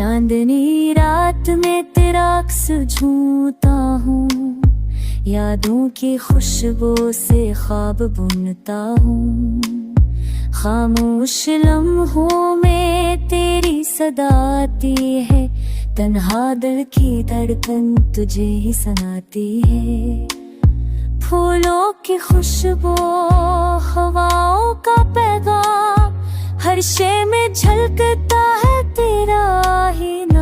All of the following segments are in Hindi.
चांदनी रात में तेरा अक्स झूमता हूँ, यादों की खुशबू से ख्वाब बुनता हूँ। खामोश लम्हों में तेरी सदा आती है, तन्हा दिल की धड़कन तुझे ही सुनाती है। फूलों की खुशबू, हवाओं का पैगाम, हर शे में झलकता है तेरा ही नाम।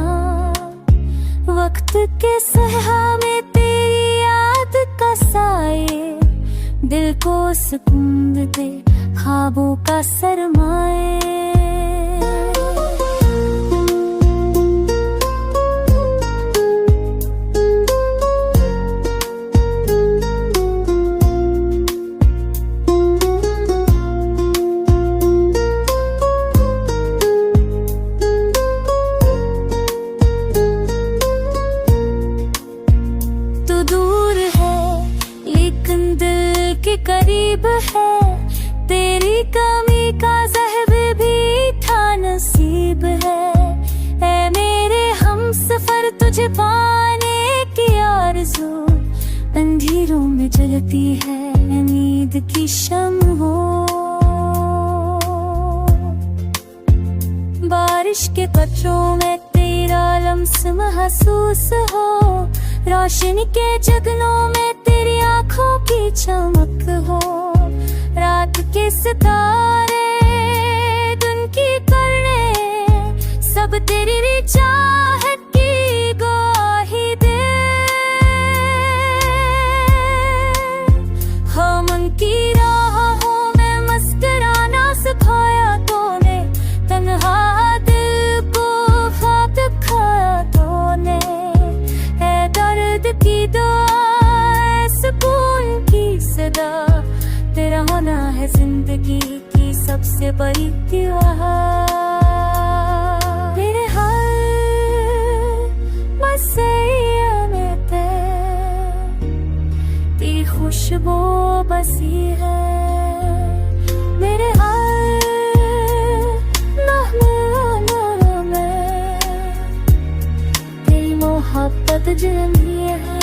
वक्त के सहरा में तेरी याद का साए, दिल को सुकून दे ख्वाबों का सरमाए। करीब है, तेरी कमी का ज़हर भी था नसीब है। ऐ मेरे हमसफर तुझे पाने की आरज़ू, अंधेरों में जलती है नींद की शम्हो। बारिश के कतरों में तेरा लम्स महसूस हो, रोशनी के जगनों में तेरी आँखों की चमक हो। रात के सितारे, दिन की किरणें, सब तेरी चाहत की गवाही दे। हम उनकी राहों में मुस्कुराना सिखाया तूने, तन्हा दिल को ख्वाब दिखाया तूने। है दर्द की दुआ, सुकून की सदा, तेरा होना है जिंदगी की सबसे बड़ी दुआ। मेरे हर मसैया में तेरी खुशबू बसी है। मेरे हर लम्हे में तेरी मोहब्बत जमी है।